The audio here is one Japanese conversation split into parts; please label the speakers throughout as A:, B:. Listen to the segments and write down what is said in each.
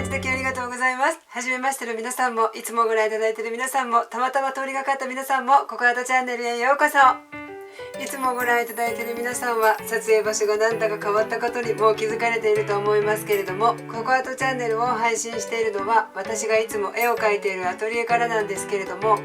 A: いただきありがとうございます。はじめましての皆さんも、いつもご覧いただいている皆さんも、たまたま通りがかった皆さんも、ココアートチャンネルへようこそ。いつもご覧いただいている皆さんは、撮影場所がなんだか変わったことにもう気づかれていると思いますけれども、ココアートチャンネルを配信しているのは、私がいつも絵を描いているアトリエからなんですけれども、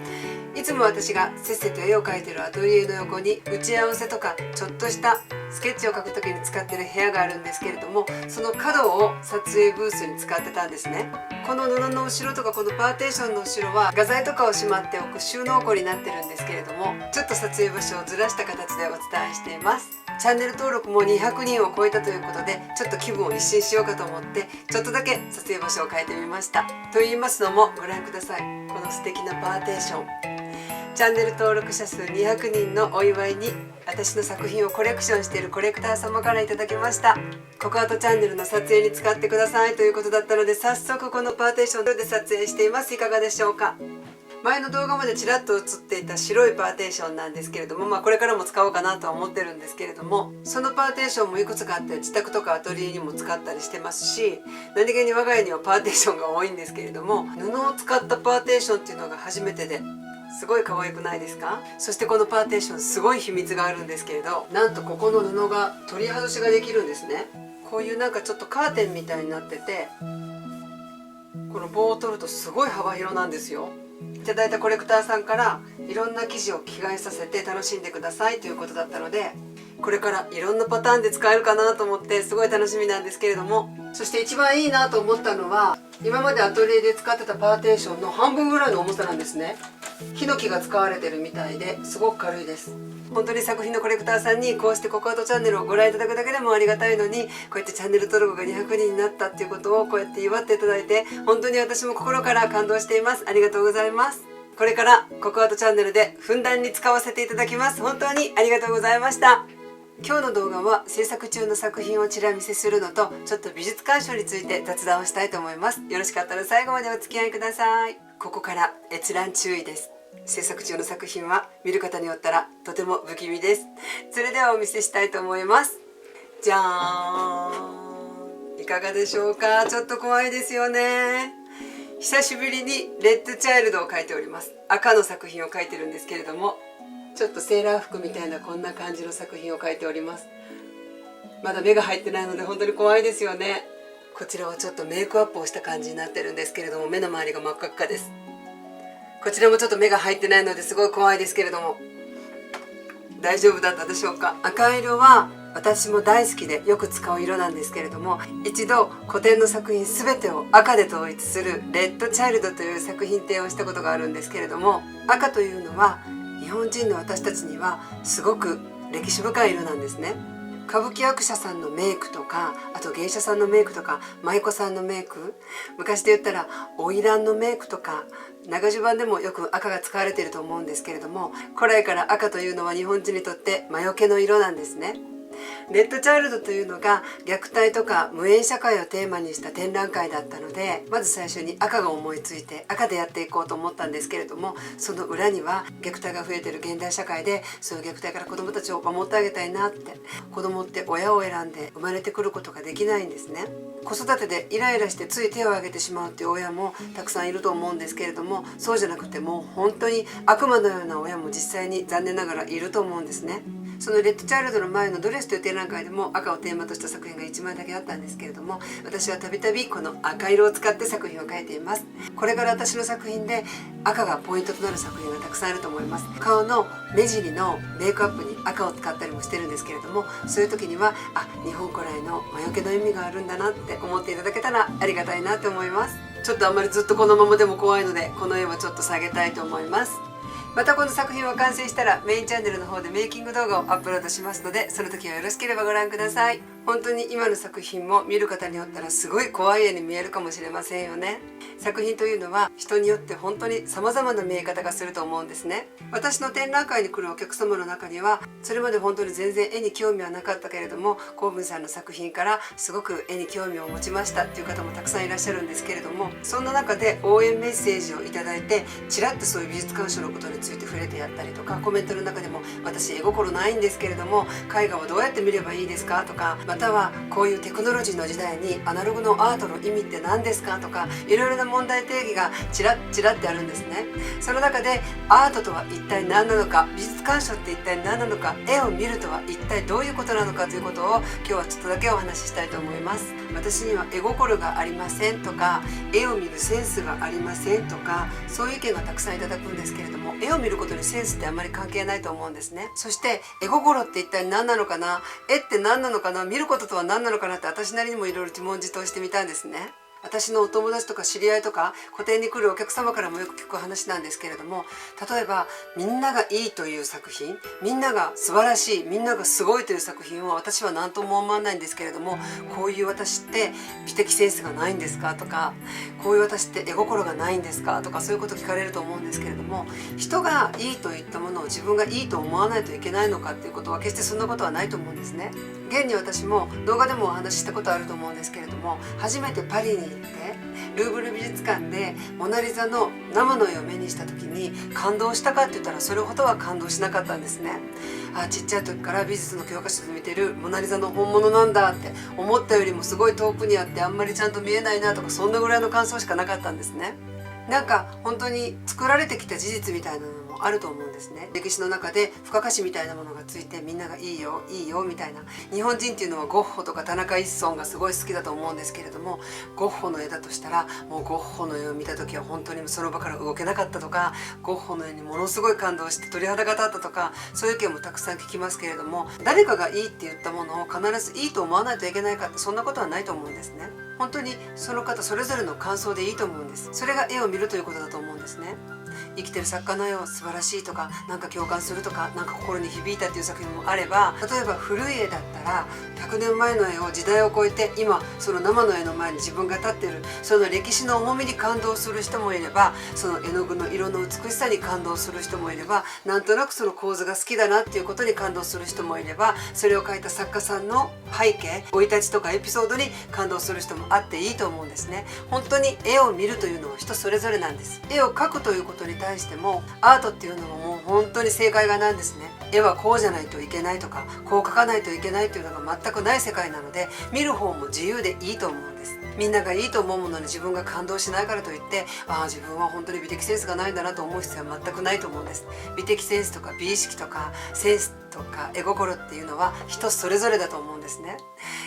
A: いつも私がせっせと絵を描いているアトリエの横に打ち合わせとかちょっとしたスケッチを描く時に使っている部屋があるんですけれども、その角を撮影ブースに使ってたんですね。この布の後ろとかこのパーテーションの後ろは画材とかをしまっておく収納庫になってるんですけれども、ちょっと撮影場所をずらした形でお伝えしています。チャンネル登録も200人を超えたということで、ちょっと気分を一新しようかと思ってちょっとだけ撮影場所を変えてみました。と言いますのも、ご覧ください。この素敵なパーテーション、チャンネル登録者数200人のお祝いに私の作品をコレクションしているコレクター様からいただきました。ココアートチャンネルの撮影に使ってくださいということだったので、早速このパーテーションで撮影しています。いかがでしょうか。前の動画までちらっと映っていた白いパーテーションなんですけれども、これからも使おうかなとは思ってるんですけれども、そのパーテーションもいくつかあって自宅とかアトリエにも使ったりしてますし、何気に我が家にはパーテーションが多いんですけれども、布を使ったパーテーションっていうのが初めてで、すごい可愛くないですか。そしてこのパーテーション、すごい秘密があるんですけれど、なんとここの布が取り外しができるんですね。こういうなんかちょっとカーテンみたいになってて、この棒を取るとすごい幅広なんですよ。いただいたコレクターさんからいろんな生地を着替えさせて楽しんでくださいということだったので、これからいろんなパターンで使えるかなと思ってすごい楽しみなんですけれども、そして一番いいなと思ったのは、今までアトリエで使ってたパーテーションの半分ぐらいの重さなんですね。ヒノキが使われてるみたいですごく軽いです。本当に作品のコレクターさんにこうしてココアートチャンネルをご覧いただくだけでもありがたいのに、こうやってチャンネル登録が200人になったっていうことをこうやって祝っていただいて、本当に私も心から感動しています。ありがとうございます。これからココアートチャンネルでふんだんに使わせていただきます。本当にありがとうございました。今日の動画は制作中の作品をちら見せするのと、ちょっと美術鑑賞について雑談をしたいと思います。よろしかったら最後までお付き合いください。ここから閲覧注意です。制作中の作品は見る方によったらとても不気味です。それではお見せしたいと思います。じゃーん、いかがでしょうか。ちょっと怖いですよね。久しぶりにレッドチャイルドを描いております。赤の作品を描いてるんですけれども、ちょっとセーラー服みたいなこんな感じの作品を描いております。まだ目が入ってないので本当に怖いですよね。こちらはちょっとメイクアップをした感じになってるんですけれども、目の周りが真っ赤っかです。こちらもちょっと目が入ってないのですごい怖いですけれども、大丈夫だったでしょうか。赤色は私も大好きでよく使う色なんですけれども、一度古典の作品全てを赤で統一するレッドチャイルドという作品展をしたことがあるんですけれども、赤というのは日本人の私たちにはすごく歴史深い色なんですね。歌舞伎役者さんのメイクとか、あと芸者さんのメイクとか、舞妓さんのメイク、昔で言ったら花魁のメイクとか、長襦袢でもよく赤が使われていると思うんですけれども、古来から赤というのは日本人にとって魔除けの色なんですね。レッドチャイルドというのが虐待とか無縁社会をテーマにした展覧会だったので、まず最初に赤が思いついて赤でやっていこうと思ったんですけれども、その裏には虐待が増えている現代社会で、そういう虐待から子どもたちを守ってあげたいなって。子どもって親を選んで生まれてくることができないんですね。子育てでイライラしてつい手を挙げてしまうっていう親もたくさんいると思うんですけれども、そうじゃなくてもう本当に悪魔のような親も実際に残念ながらいると思うんですね。そのレッドチャイルドの前のドレスという展覧会でも赤をテーマとした作品が1枚だけあったんですけれども、私はたびたびこの赤色を使って作品を描いています。これから私の作品で赤がポイントとなる作品がたくさんあると思います。顔の目尻のメイクアップに赤を使ったりもしてるんですけれども、そういう時には日本古来の魔除けの意味があるんだなって思っていただけたらありがたいなと思います。ちょっとあんまりずっとこのままでも怖いので、この絵はちょっと下げたいと思います。またこの作品は完成したらメインチャンネルの方でメイキング動画をアップロードしますので、その時はよろしければご覧ください。本当に今の作品も見る方によったらすごい怖い絵に見えるかもしれませんよね。作品というのは人によって本当に様々な見え方がすると思うんですね。私の展覧会に来るお客様の中には、それまで本当に全然絵に興味はなかったけれども、コウブンさんの作品からすごく絵に興味を持ちましたっていう方もたくさんいらっしゃるんですけれども、そんな中で応援メッセージをいただいて、ちらっとそういう美術鑑賞のことについて触れてやったりとか、コメントの中でも私絵心ないんですけれども絵画をどうやって見ればいいですかとか、またはこういうテクノロジーの時代にアナログのアートの意味って何ですかとか、いろいろな問題定義がちらってあるんですね。その中でアートとは一体何なのか、美術鑑賞って一体何なのか、絵を見るとは一体どういうことなのかということを今日はちょっとだけお話ししたいと思います。私には絵心がありませんとか、絵を見るセンスがありませんとか、そういう意見がたくさんいただくんですけれども、絵を見ることにセンスってあんまり関係ないと思うんですね。そして絵心って一体何なのかな、絵って何なのかな、見ることとは何なのかなって私なりにもいろいろ自問自答してみたんですね。私のお友達とか知り合いとか個展に来るお客様からもよく聞く話なんですけれども、例えばみんながいいという作品、みんなが素晴らしい、みんながすごいという作品は私は何とも思わないんですけれども、こういう私って美的センスがないんですかとか、こういう私って絵心がないんですかとか、そういうこと聞かれると思うんですけれども、人がいいと言ったものを自分がいいと思わないといけないのかっていうことは決してそんなことはないと思うんですね。現に私も動画でもお話ししたことあると思うんですけれども、初めてパリに行ってルーブル美術館でモナリザの生の絵を目にした時に感動したかって言ったら、それほどは感動しなかったんですね。ちっちゃい時から美術の教科書で見てるモナリザの本物なんだって思ったよりもすごい遠くにあって、あんまりちゃんと見えないなとか、そんなぐらいの感想しかなかったんですね。なんか本当に作られてきた事実みたいなのもあると思うんですね。歴史の中で付加価値みたいなものがついて、みんながいいよいいよみたいな。日本人っていうのはゴッホとか田中一村がすごい好きだと思うんですけれども、ゴッホの絵だとしたら、もうゴッホの絵を見た時は本当にその場から動けなかったとか、ゴッホの絵にものすごい感動して鳥肌が立ったとか、そういう意見もたくさん聞きますけれども、誰かがいいって言ったものを必ずいいと思わないといけないかって、そんなことはないと思うんですね。本当にその方それぞれの感想でいいと思うんです。それが絵を見るということだと思うんですね。生きてる作家の絵を素晴らしいとか、なんか共感するとか、なんか心に響いたっていう作品もあれば、例えば古い絵だったら100年前の絵を時代を超えて今その生の絵の前に自分が立ってる、その歴史の重みに感動する人もいれば、その絵の具の色の美しさに感動する人もいれば、なんとなくその構図が好きだなっていうことに感動する人もいれば、それを描いた作家さんの背景、生い立ちとかエピソードに感動する人もあっていいと思うんですね。本当に絵を見るというのは人それぞれなんです。絵を描くということに対してもアートっていうのももう本当に正解がなんですね。絵はこうじゃないといけないとか、こう描かないといけないというのが全くない世界なので、見る方も自由でいいと思うんです。みんながいいと思うものに自分が感動しないからといって、自分は本当に美的センスがないんだなと思う必要は全くないと思うんです。美的センスとか美意識とかセンスとか絵心っていうのは人それぞれだと思うんですね。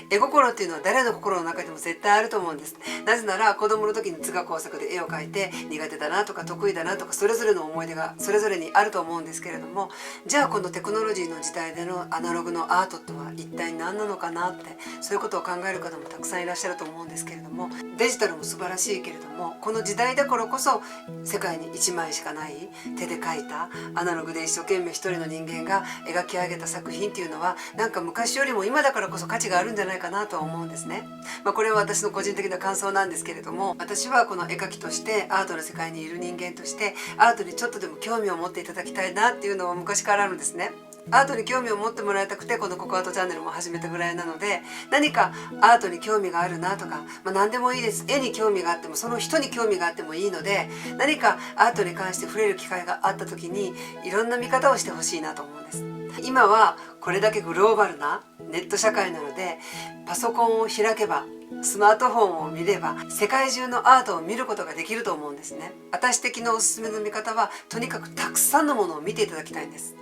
A: 絵心っていうのは誰の心の中でも絶対あると思うんです。なぜなら子供の時に図画工作で絵を描いて苦手だなとか得意だなとか、それぞれの思い出がそれぞれにあると思うんですけれども、じゃあこのテクノロジーの時代でのアナログのアートとは一体何なのかなって、そういうことを考える方もたくさんいらっしゃると思うんですけれども、デジタルも素晴らしいけれども、この時代だからこそ世界に1枚しかない手で描いたアナログで一生懸命一人の人間が描き上げた作品っていうのは、なんか昔よりも今だからこそ価値があるんじゃないかなとは思うんですね。これは私の個人的な感想なんですけれども、私はこの絵描きとしてアートの世界にいる人間としてアートにちょっとでも興味を持っていただきたいなっていうのは昔からあるんですね。アートに興味を持ってもらいたくてこのココアートチャンネルも始めたぐらいなので、何かアートに興味があるなとか、何でもいいです。絵に興味があってもその人に興味があってもいいので、何かアートに関して触れる機会があった時にいろんな見方をしてほしいなと思うんです。今はこれだけグローバルなネット社会なので、パソコンを開けばスマートフォンを見れば世界中のアートを見ることができると思うんですね。私的なおすすめの見方は、とにかくたくさんのものを見ていただきたいんです。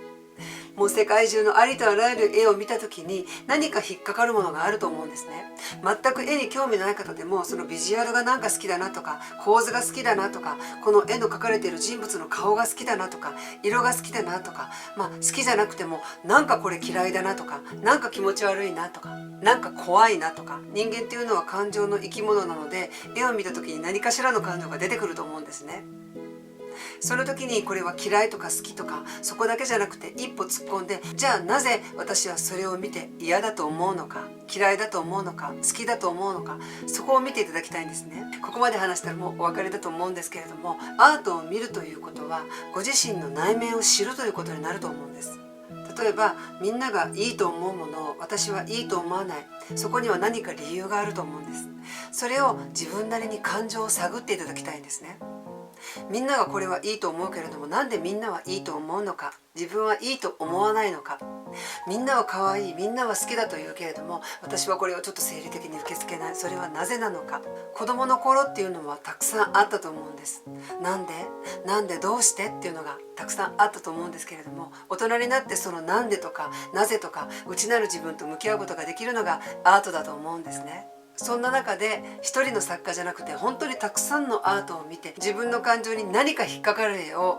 A: もう世界中のありとあらゆる絵を見た時に何か引っかかるものがあると思うんですね。全く絵に興味のない方でも、そのビジュアルがなんか好きだなとか、構図が好きだなとか、この絵の描かれている人物の顔が好きだなとか、色が好きだなとか、好きじゃなくてもなんかこれ嫌いだなとか、なんか気持ち悪いなとか、なんか怖いなとか。人間っていうのは感情の生き物なので、絵を見た時に何かしらの感情が出てくると思うんですね。その時にこれは嫌いとか好きとか、そこだけじゃなくて一歩突っ込んで、じゃあなぜ私はそれを見て嫌だと思うのか、嫌いだと思うのか、好きだと思うのか、そこを見ていただきたいんですね。ここまで話したらもうお分かりだと思うんですけれども、アートを見るということはご自身の内面を知るということになると思うんです。例えばみんながいいと思うものを私はいいと思わない、そこには何か理由があると思うんです。それを自分なりに感情を探っていただきたいんですね。みんながこれはいいと思うけれども、なんでみんなはいいと思うのか、自分はいいと思わないのか、みんなは可愛い、みんなは好きだと言うけれども、私はこれをちょっと生理的に受け付けない。それはなぜなのか。子供の頃っていうのはたくさんあったと思うんです。なんでどうしてっていうのがたくさんあったと思うんですけれども、大人になってそのなんでとかなぜとか内なる自分と向き合うことができるのがアートだと思うんですね。そんな中で一人の作家じゃなくて、本当にたくさんのアートを見て、自分の感情に何か引っかかる絵を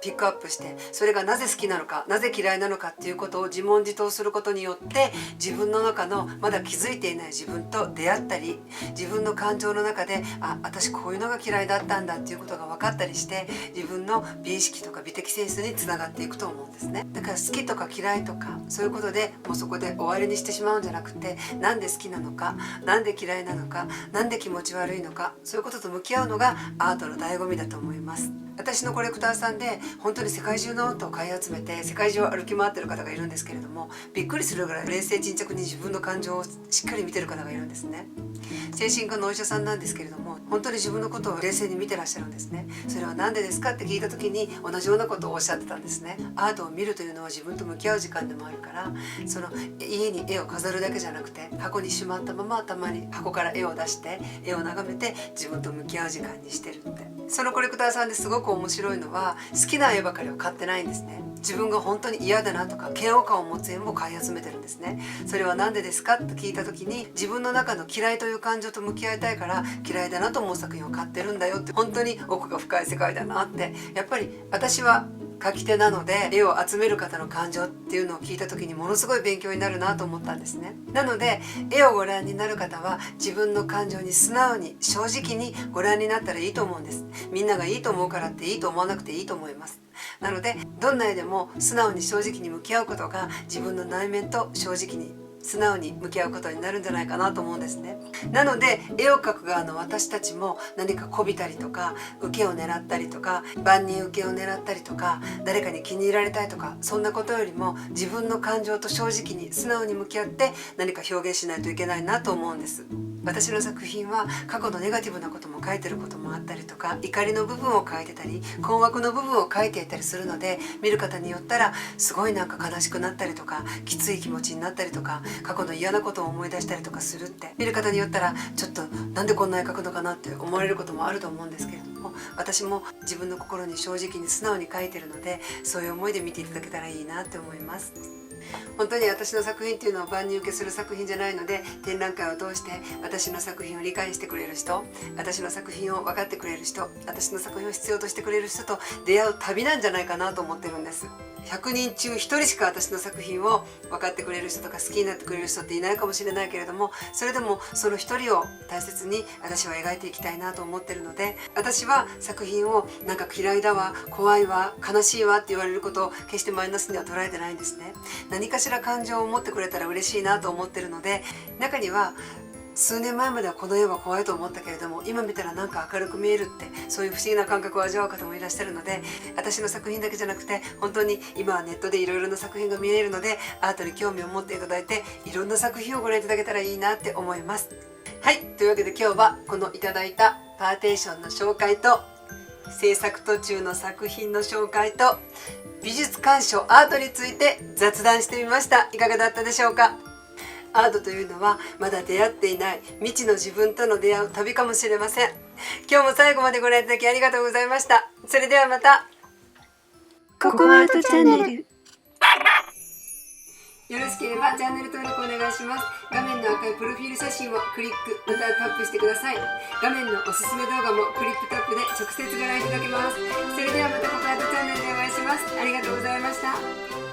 A: ピックアップして、それがなぜ好きなのか、なぜ嫌いなのかっていうことを自問自答することによって、自分の中のまだ気づいていない自分と出会ったり、自分の感情の中で私こういうのが嫌いだったんだっていうことが分かったりして、自分の美意識とか美的センスにつながっていくと思うんですね。だから好きとか嫌いとかそういうことでもうそこで終わりにしてしまうんじゃなくて、なんで好きなのか、なんで嫌いなのか、なんで気持ち悪いのか、そういうことと向き合うのがアートの醍醐味だと思います。私のコレクターさんで本当に世界中のアートを買い集めて世界中を歩き回ってる方がいるんですけれども、びっくりするぐらい冷静沈着に自分の感情をしっかり見てる方がいるんですね。精神科のお医者さんなんですけれども、本当に自分のことを冷静に見てらっしゃるんですね。それは何でですかって聞いた時に同じようなことをおっしゃってたんですね。アートを見るというのは自分と向き合う時間でもあるから、その家に絵を飾るだけじゃなくて、箱にしまったままたまに箱から絵を出して絵を眺めて自分と向き合う時間にしてるって。そのコレクターさんですごく面白いのは、好きな絵ばかりを買ってないんですね。自分が本当に嫌だなとか嫌悪感を持つ絵も買い集めてるんですね。それは何でですかと聞いた時に、自分の中の嫌いという感情と向き合いたいから嫌いだなと思う作品を買ってるんだよって、本当に奥が深い世界だなって。やっぱり私は描き手なので、絵を集める方の感情っていうのを聞いた時にものすごい勉強になるなと思ったんですね。なので絵をご覧になる方は自分の感情に素直に正直にご覧になったらいいと思うんです。みんながいいと思うからっていいと思わなくていいと思います。なのでどんな絵でも素直に正直に向き合うことが、自分の内面と正直に素直に向き合うことになるんじゃないかなと思うんですね。なので絵を描く側の私たちも、何かこびたりとか受けを狙ったりとか万人受けを狙ったりとか誰かに気に入られたいとか、そんなことよりも自分の感情と正直に素直に向き合って何か表現しないといけないなと思うんです。私の作品は過去のネガティブなことも書いてることもあったりとか、怒りの部分を書いてたり困惑の部分を書いていたりするので、見る方によったらすごいなんか悲しくなったりとか、きつい気持ちになったりとか、過去の嫌なことを思い出したりとかするって、見る方によったらちょっとなんでこんな絵描くのかなって思われることもあると思うんですけれども、私も自分の心に正直に素直に描いてるので、そういう思いで見ていただけたらいいなって思います。本当に私の作品っていうのは万人受けする作品じゃないので、展覧会を通して私の作品を理解してくれる人、私の作品を分かってくれる人、私の作品を必要としてくれる人と出会う旅なんじゃないかなと思ってるんです。100人中1人しか私の作品を分かってくれる人とか好きになってくれる人っていないかもしれないけれども、それでもその1人を大切に私は描いていきたいなと思ってるので、私は作品をなんか嫌いだわ、怖いわ、悲しいわって言われることを決してマイナスには捉えてないんですね。何かしら感情を持ってくれたら嬉しいなと思ってるので、中には数年前まではこの絵は怖いと思ったけれども、今見たらなんか明るく見えるって、そういう不思議な感覚を味わう方もいらっしゃるので、私の作品だけじゃなくて本当に今はネットでいろいろな作品が見れるので、アートに興味を持っていただいていろんな作品をご覧いただけたらいいなって思います。はい、というわけで今日はこのいただいたパーテーションの紹介と、制作途中の作品の紹介と、美術鑑賞アートについて雑談してみました。いかがだったでしょうか。アートというのはまだ出会っていない未知の自分との出会う旅かもしれません。今日も最後までご覧いただきありがとうございました。それではまた。
B: ココアートチャンネル。
A: よろしければチャンネル登録お願いします。画面の赤いプロフィール写真をクリックまたはタップしてください。画面のおすすめ動画もクリックタップで直接ご覧いただけます。それではまたココアートチャンネルでお会いします。ありがとうございました。